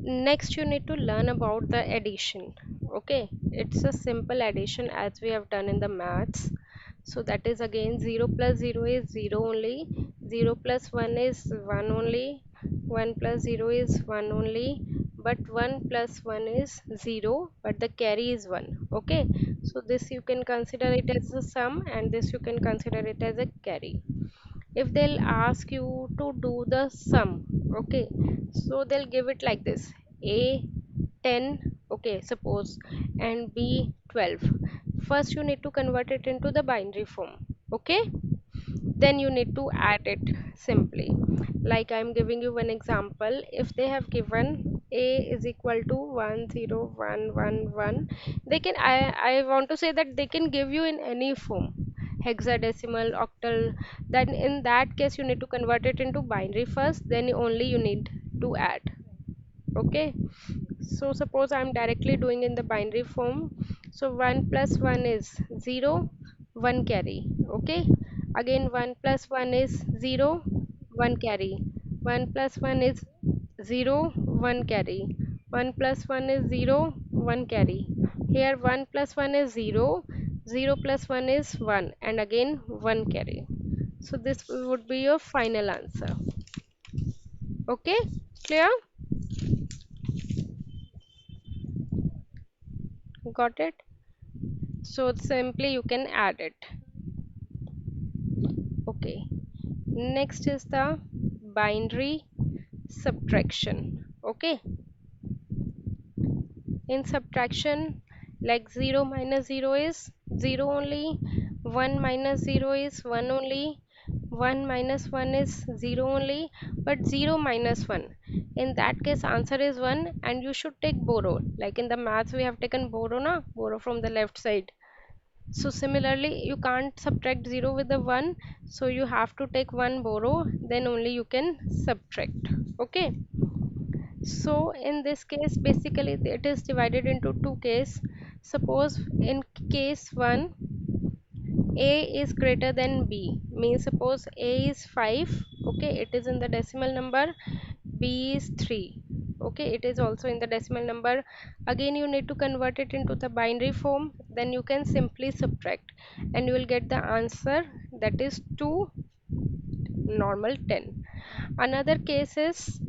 Next you need to learn about the addition. Okay, it's a simple addition as we have done in the maths. So that is again 0 plus 0 is 0 only, 0 plus 1 is 1 only, 1 plus 0 is 1 only, but 1 plus 1 is 0, but the carry is 1. Okay, so this you can consider it as a sum and this you can consider it as a carry. If they'll ask you to do the sum, okay, so they'll give it like this: a 10, okay, suppose, and b 12. First you need to convert it into the binary form, okay, then you need to add it simply. Like I'm giving you one example. If they have given a is equal to 10111, they can, I want to say that they can give you in any form, hexadecimal, octal. Then in that case you need to convert it into binary first, then only you need to add. Okay, so suppose I'm directly doing in the binary form. So 1 plus 1 is 0, 1 carry. Okay, again 1 plus 1 is 0, 1 carry. 1 plus 1 is 0, 1 carry. 1 plus 1 is 0, 1 carry. Here 1 plus 1 is 0, 0 plus 1 is 1, and again 1 carry. So this would be your final answer. Okay, clear? Got it? So simply you can add it. Okay, next is the binary subtraction. Okay, in subtraction, like 0 minus 0 is 0 only, 1 minus 0 is 1 only, 1 minus 1 is 0 only, but 0 minus 1, in that case answer is 1, and you should take borrow. Like in the maths we have taken borrow, na, borrow from the left side. So similarly, you can't subtract 0 with the 1, so you have to take 1 borrow, then only you can subtract. Okay, so in this case, basically it is divided into two cases. Suppose in case 1, a is greater than b, means suppose a is 5, okay, it is in the decimal number, b is 3, okay, it is also in the decimal number. Again you need to convert it into the binary form, then you can simply subtract and you will get the answer, that is 2 normal 10. Another case is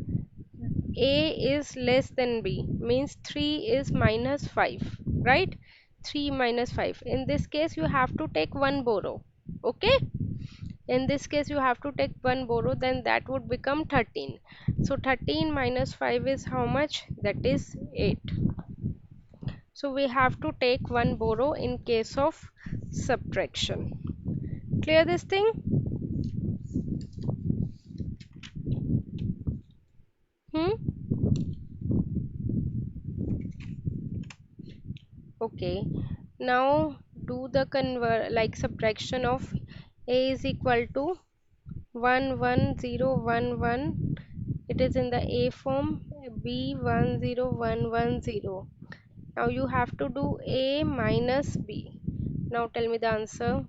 a is less than b, means 3 is minus 5, right? 3 minus 5, in this case you have to take one borrow. Okay, in this case you have to take one borrow, then that would become 13. So 13 minus 5 is how much? That is 8. So we have to take one borrow in case of subtraction. Clear this thing? Hmm? Okay, now do the convert, like subtraction of a is equal to 11011, it is in the a form, b 10110. Now you have to do a minus b. Now tell me the answer.